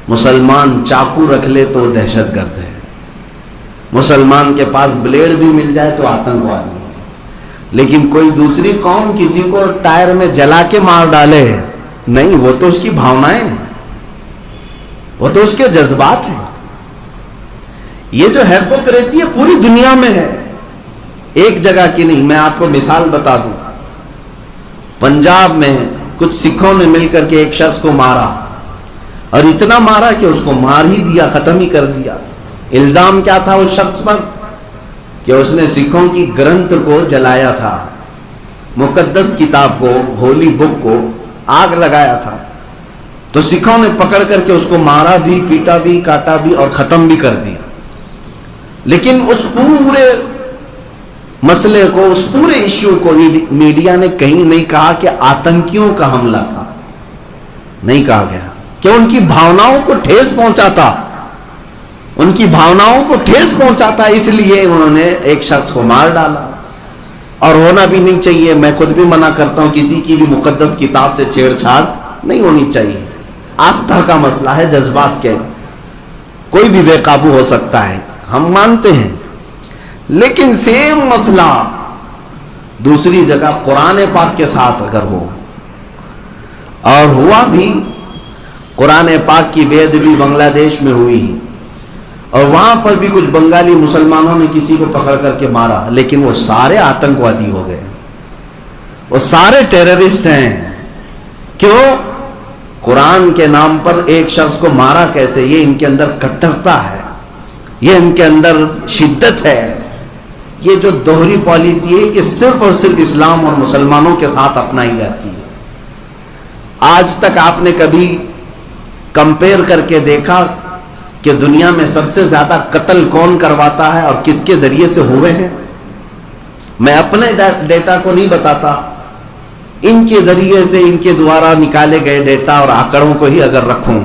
مسلمان چاقو رکھ لے تو دہشت گرد ہے، مسلمان کے پاس بلیڈ بھی مل جائے تو آتنکوادی ہے، لیکن کوئی دوسری قوم کسی کو ٹائر میں جلا کے مار ڈالے نہیں، وہ تو اس کی بھاونائیں ہیں، وہ تو اس کے جذبات ہیں۔ یہ جو ہیپوکریسی ہے پوری دنیا میں ہے، ایک جگہ کی نہیں۔ میں آپ کو مثال بتا دوں، پنجاب میں کچھ سکھوں نے مل کر کے ایک شخص کو مارا، اور اتنا مارا کہ اس کو مار ہی دیا، ختم ہی کر دیا۔ الزام کیا تھا اس شخص پر؟ کہ اس نے سکھوں کی گرنتھ کو جلایا تھا، مقدس کتاب کو، ہولی بک کو آگ لگایا تھا۔ تو سکھوں نے پکڑ کر کے اس کو مارا بھی، پیٹا بھی، کاٹا بھی اور ختم بھی کر دیا۔ لیکن اس پورے مسئلے کو، اس پورے ایشو کو میڈیا نے کہیں نہیں کہا کہ آتنکیوں کا حملہ تھا، نہیں کہا گیا، کہ ان کی بھاوناؤں کو ٹھیس پہنچاتا، ان کی بھاوناؤں کو ٹھیس پہنچاتا، اس لیے انہوں نے ایک شخص کو مار ڈالا۔ اور ہونا بھی نہیں چاہیے، میں خود بھی منع کرتا ہوں، کسی کی بھی مقدس کتاب سے چھیڑ چھاڑ نہیں ہونی چاہیے۔ آستھا کا مسئلہ ہے، جذبات کے، کوئی بھی بے قابو ہو سکتا ہے، ہم مانتے ہیں، لیکن سیم مسئلہ دوسری جگہ قرآن پاک کے ساتھ اگر ہو، اور ہوا بھی، قرآن پاک کی بے ادبی بنگلہ دیش میں ہوئی، اور وہاں پر بھی کچھ بنگالی مسلمانوں نے کسی کو پکڑ کر کے مارا، لیکن وہ سارے آتنکوادی ہو گئے، وہ سارے ٹیررسٹ ہیں۔ کیوں؟ قرآن کے نام پر ایک شخص کو مارا کیسے؟ یہ ان کے اندر کٹرتا ہے، یہ ان کے اندر شدت ہے، یہ جو دوہری پالیسی ہے یہ صرف اور صرف اسلام اور مسلمانوں کے ساتھ اپنائی جاتی ہے۔ آج تک آپ نے کبھی کمپیئر کر کے دیکھا کہ دنیا میں سب سے زیادہ قتل کون کرواتا ہے اور کس کے ذریعے سے ہوئے ہیں؟ میں اپنے ڈیٹا کو نہیں بتاتا، ان کے ذریعے سے، ان کے دوارا نکالے گئے ڈیٹا اور آنکڑوں کو ہی اگر رکھوں،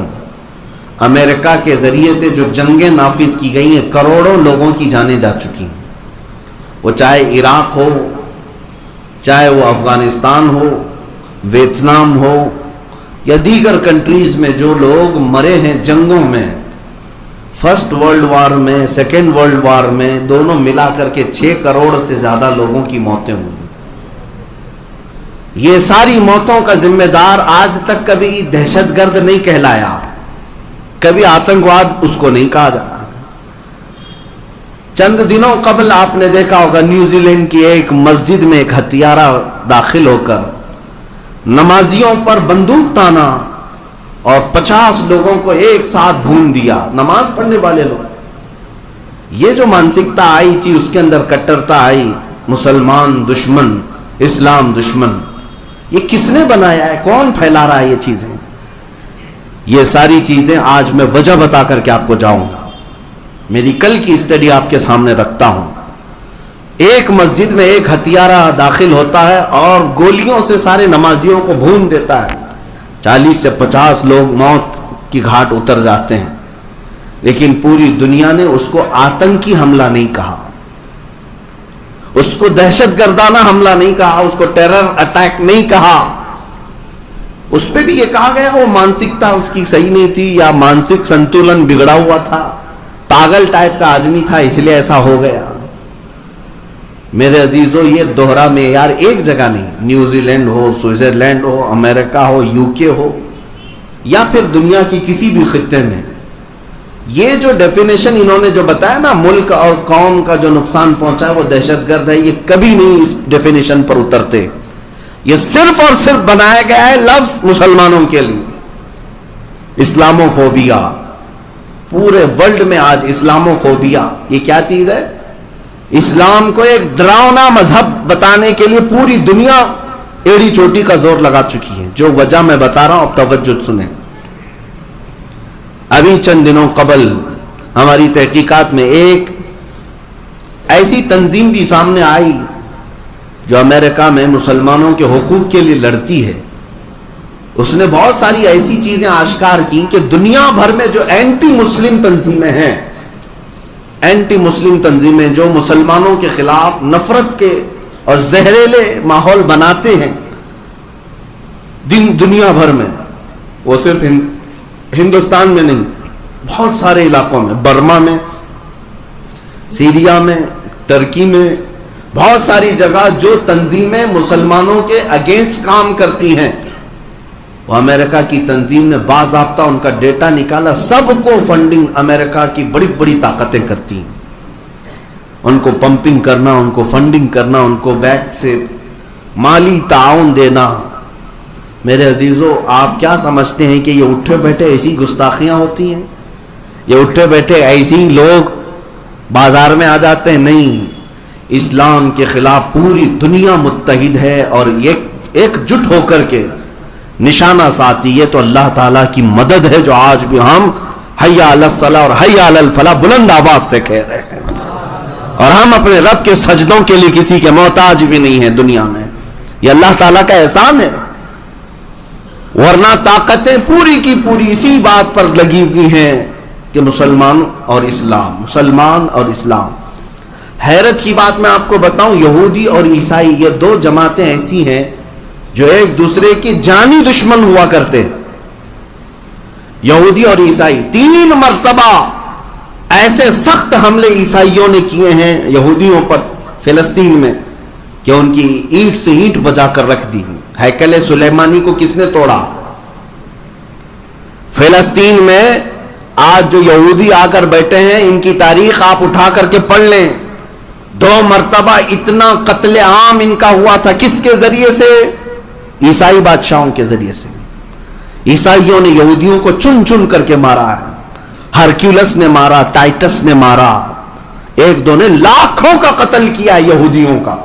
امریکہ کے ذریعے سے جو جنگیں نافذ کی گئی ہیں، کروڑوں لوگوں کی جانیں جا چکی ہیں، وہ چاہے عراق ہو، چاہے وہ افغانستان ہو، ویتنام ہو، یا دیگر کنٹریز میں جو لوگ مرے ہیں جنگوں میں، فرسٹ ورلڈ وار میں، سیکنڈ ورلڈ وار میں، دونوں ملا کر کے 6 کروڑ سے زیادہ لوگوں کی موتیں ہوئی۔ یہ ساری موتوں کا ذمہ دار آج تک کبھی دہشت گرد نہیں کہلایا، کبھی آتنکواد اس کو نہیں کہا جا۔ چند دنوں قبل آپ نے دیکھا ہوگا نیوزی لینڈ کی ایک مسجد میں ایک ہتھیارہ داخل ہو کر نمازیوں پر بندوق تانا اور 50 لوگوں کو ایک ساتھ بھون دیا، نماز پڑھنے والے لوگ۔ یہ جو مانسکتا آئی تھی، اس کے اندر کٹرتا آئی، مسلمان دشمن، اسلام دشمن، یہ کس نے بنایا ہے؟ کون پھیلا رہا ہے یہ چیزیں؟ یہ ساری چیزیں آج میں وجہ بتا کر کے آپ کو جاؤں گا، میری کل کی اسٹڈی آپ کے سامنے رکھتا ہوں۔ ایک مسجد میں ایک ہتھیارہ داخل ہوتا ہے اور گولیوں سے سارے نمازیوں کو بھون دیتا ہے، 40 سے 50 لوگ موت کی گھاٹ اتر جاتے ہیں، لیکن پوری دنیا نے اس کو آتنکی حملہ نہیں کہا، اس کو دہشت گردانہ حملہ نہیں کہا، اس کو ٹیرر اٹیک نہیں کہا۔ اس پہ بھی یہ کہا گیا وہ مانسکتا اس کی صحیح نہیں تھی، یا مانسک سنتولن بگڑا ہوا تھا، پاگل ٹائپ کا آدمی تھا، اس لیے ایسا ہو گیا۔ میرے عزیزو، یہ دوہرا معیار ایک جگہ نہیں، نیوزی لینڈ ہو، سوئٹزرلینڈ ہو، امریکہ ہو، UK ہو، یا پھر دنیا کی کسی بھی خطے میں، یہ جو ڈیفینیشن انہوں نے جو بتایا نا، ملک اور قوم کا جو نقصان پہنچا ہے وہ دہشت گرد ہے، یہ کبھی نہیں اس ڈیفینیشن پر اترتے۔ یہ صرف اور صرف بنایا گیا ہے لفظ مسلمانوں کے لیے، اسلامو فوبیا۔ پورے ورلڈ میں آج اسلامو فوبیا یہ کیا چیز ہے؟ اسلام کو ایک ڈراؤنا مذہب بتانے کے لیے پوری دنیا ایڑی چوٹی کا زور لگا چکی ہے۔ جو وجہ میں بتا رہا ہوں اب توجہ سنیں۔ ابھی چند دنوں قبل ہماری تحقیقات میں ایک ایسی تنظیم بھی سامنے آئی جو امریکہ میں مسلمانوں کے حقوق کے لیے لڑتی ہے۔ اس نے بہت ساری ایسی چیزیں آشکار کی کہ دنیا بھر میں جو اینٹی مسلم تنظیمیں ہیں، اینٹی مسلم تنظیمیں جو مسلمانوں کے خلاف نفرت کے اور زہریلے ماحول بناتے ہیں دنیا بھر میں، وہ صرف ہندوستان میں نہیں، بہت سارے علاقوں میں، برما میں، سیریا میں، ترکی میں، بہت ساری جگہ جو تنظیمیں مسلمانوں کے اگینسٹ کام کرتی ہیں، وہ امریکہ کی تنظیم نے باضابطہ ان کا ڈیٹا نکالا، سب کو فنڈنگ امریکہ کی بڑی بڑی طاقتیں کرتی ہیں، ان کو پمپنگ کرنا، ان کو فنڈنگ کرنا، ان کو بیک سے مالی تعاون دینا۔ میرے عزیزو، آپ کیا سمجھتے ہیں کہ یہ اٹھے بیٹھے ایسی گستاخیاں ہوتی ہیں؟ یہ اٹھے بیٹھے ایسی لوگ بازار میں آ جاتے ہیں؟ نہیں، اسلام کے خلاف پوری دنیا متحد ہے اور ایک جٹ ہو کر کے نشانہ ساتھی ہے۔ تو اللہ تعالیٰ کی مدد ہے جو آج بھی ہم حی علی الصلاۃ اور حی علی الفلاح بلند آواز سے کہہ رہے ہیں، اور ہم اپنے رب کے سجدوں کے لیے کسی کے محتاج بھی نہیں ہیں دنیا میں۔ یہ اللہ تعالیٰ کا احسان ہے، ورنہ طاقتیں پوری کی پوری اسی بات پر لگی ہوئی ہیں کہ مسلمان اور اسلام، مسلمان اور اسلام۔ حیرت کی بات میں آپ کو بتاؤں، یہودی اور عیسائی یہ دو جماعتیں ایسی ہیں جو ایک دوسرے کے جانی دشمن ہوا کرتے۔ یہودی اور عیسائی 3 مرتبہ ایسے سخت حملے عیسائیوں نے کیے ہیں یہودیوں پر فلسطین میں کہ ان کی اینٹ سے اینٹ بجا کر رکھ دی۔ ہیکل سلیمانی کو کس نے توڑا؟ فلسطین میں آج جو یہودی آ کر بیٹھے ہیں، ان کی تاریخ آپ اٹھا کر کے پڑھ لیں، 2 مرتبہ اتنا قتل عام ان کا ہوا تھا۔ کس کے ذریعے سے؟ عیسائی بادشاہوں کے ذریعے سے۔ عیسائیوں نے یہودیوں کو چن چن کر کے مارا ہے، ہرکیولس نے مارا، ٹائٹس نے مارا، ایک دو نے لاکھوں کا قتل کیا یہودیوں کا۔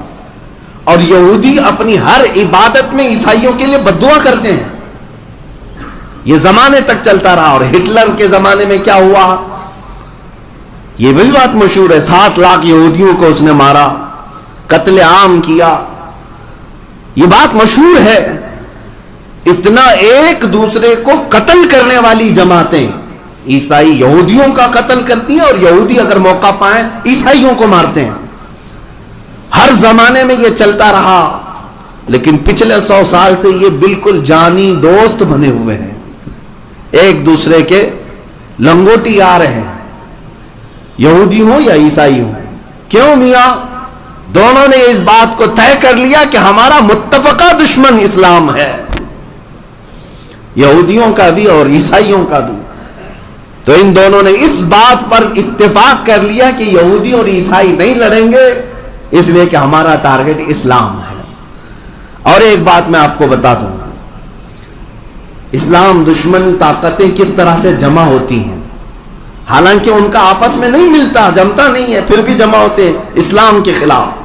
اور یہودی اپنی ہر عبادت میں عیسائیوں کے لیے بددعا کرتے ہیں۔ یہ زمانے تک چلتا رہا۔ اور ہٹلر کے زمانے میں کیا ہوا؟ یہ بھی بات مشہور ہے، 7 لاکھ یہودیوں کو اس نے مارا، قتل عام کیا، یہ بات مشہور ہے۔ اتنا ایک دوسرے کو قتل کرنے والی جماعتیں، عیسائی یہودیوں کا قتل کرتی ہیں اور یہودی اگر موقع پائیں عیسائیوں کو مارتے ہیں۔ ہر زمانے میں یہ چلتا رہا، لیکن پچھلے 100 سال سے یہ بالکل جانی دوست بنے ہوئے ہیں، ایک دوسرے کے لنگوٹی آ رہے ہیں، یہودی ہوں یا عیسائی ہوں۔ کیوں میاں؟ دونوں نے اس بات کو طے کر لیا کہ ہمارا متفقہ دشمن اسلام ہے، یہودیوں کا بھی اور عیسائیوں کا بھی۔ تو ان دونوں نے اس بات پر اتفاق کر لیا کہ یہودی اور عیسائی نہیں لڑیں گے، اس لیے کہ ہمارا ٹارگٹ اسلام ہے۔ اور ایک بات میں آپ کو بتا دوں، اسلام دشمن طاقتیں کس طرح سے جمع ہوتی ہیں، حالانکہ ان کا آپس میں نہیں ملتا، جمتا نہیں ہے، پھر بھی جمع ہوتے ہیں اسلام کے خلاف۔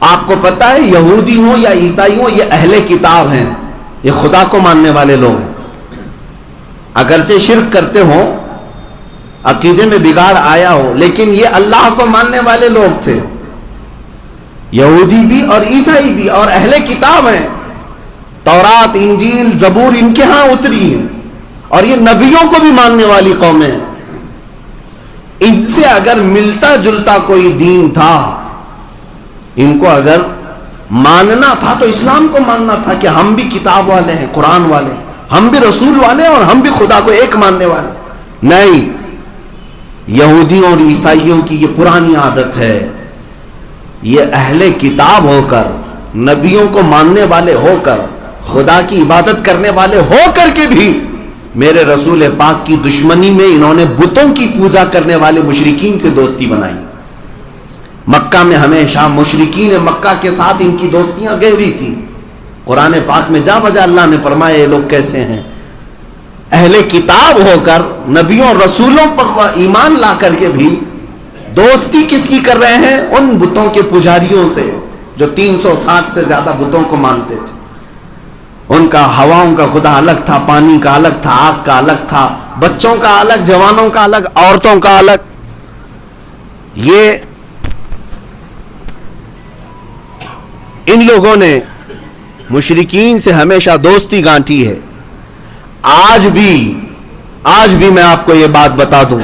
آپ کو پتا ہے یہودی ہوں یا عیسائی ہوں، یہ اہل کتاب ہیں، یہ خدا کو ماننے والے لوگ ہیں، اگرچہ شرک کرتے ہوں، عقیدے میں بگاڑ آیا ہو، لیکن یہ اللہ کو ماننے والے لوگ تھے، یہودی بھی اور عیسائی بھی، اور اہل کتاب ہیں۔ تورات، انجیل، زبور ان کے ہاں اتری ہیں، اور یہ نبیوں کو بھی ماننے والی قوم ہے۔ ان سے اگر ملتا جلتا کوئی دین تھا، ان کو اگر ماننا تھا تو اسلام کو ماننا تھا کہ ہم بھی کتاب والے ہیں، قرآن والے ہیں، ہم بھی رسول والے ہیں، اور ہم بھی خدا کو ایک ماننے والے۔ نہیں، یہودیوں اور عیسائیوں کی یہ پرانی عادت ہے، یہ اہل کتاب ہو کر، نبیوں کو ماننے والے ہو کر، خدا کی عبادت کرنے والے ہو کر کے بھی میرے رسول پاک کی دشمنی میں انہوں نے بتوں کی پوجا کرنے والے مشرکین سے دوستی بنائی۔ مکہ میں ہمیشہ مشرکین مکہ کے ساتھ ان کی دوستیاں گہری تھی۔ قرآن پاک میں جا بجا اللہ نے فرمایا یہ لوگ کیسے ہیں، اہل کتاب ہو کر نبیوں اور رسولوں پر ایمان لا کر کے بھی دوستی کس کی کر رہے ہیں؟ ان بتوں کے پجاریوں سے جو 360 سے زیادہ بتوں کو مانتے تھے۔ ان کا ہواؤں کا خدا الگ تھا، پانی کا الگ تھا، آگ کا الگ تھا، بچوں کا الگ، جوانوں کا الگ، عورتوں کا الگ۔ یہ ان لوگوں نے مشرکین سے ہمیشہ دوستی گانٹھی ہے۔ آج بھی میں آپ کو یہ بات بتا دوں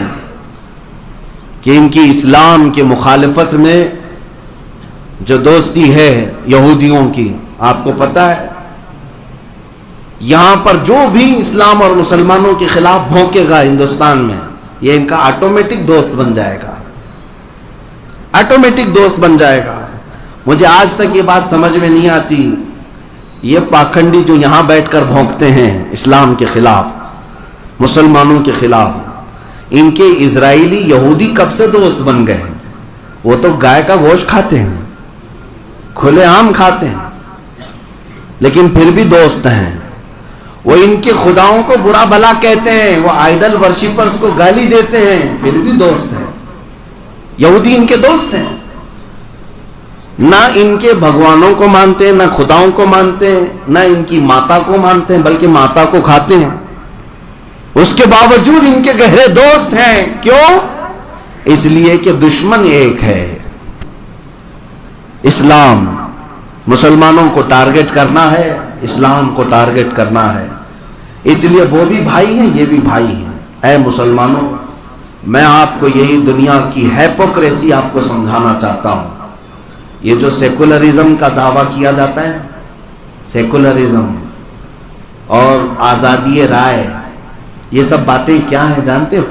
کہ ان کی اسلام کے مخالفت میں جو دوستی ہے یہودیوں کی، آپ کو پتا ہے یہاں پر جو بھی اسلام اور مسلمانوں کے خلاف بھونکے گا ہندوستان میں، یہ ان کا آٹومیٹک دوست بن جائے گا، آٹومیٹک دوست بن جائے گا۔ مجھے آج تک یہ بات سمجھ میں نہیں آتی، یہ پاکھنڈی جو یہاں بیٹھ کر بھونکتے ہیں اسلام کے خلاف، مسلمانوں کے خلاف، ان کے اسرائیلی یہودی کب سے دوست بن گئے؟ وہ تو گائے کا گوشت کھاتے ہیں، کھلے عام کھاتے ہیں، لیکن پھر بھی دوست ہیں۔ وہ ان کے خداؤں کو برا بھلا کہتے ہیں، وہ آئیڈل ورشپرز کو گالی دیتے ہیں، پھر بھی دوست ہیں۔ یہودی ان کے دوست ہیں، نہ ان کے بھگوانوں کو مانتے ہیں، نہ خداؤں کو مانتے ہیں، نہ ان کی ماتا کو مانتے ہیں، بلکہ ماتا کو کھاتے ہیں۔ اس کے باوجود ان کے گہرے دوست ہیں۔ کیوں؟ اس لیے کہ دشمن ایک ہے، اسلام۔ مسلمانوں کو ٹارگٹ کرنا ہے، اسلام کو ٹارگٹ کرنا ہے، اس لیے وہ بھی بھائی ہیں، یہ بھی بھائی ہیں۔ اے مسلمانوں، میں آپ کو یہی دنیا کی ہیپوکریسی آپ کو سمجھانا چاہتا ہوں۔ یہ جو سیکولرزم کا دعویٰ کیا جاتا ہے، سیکولرزم اور آزادی رائے، یہ سب باتیں کیا ہیں جانتے ہیں؟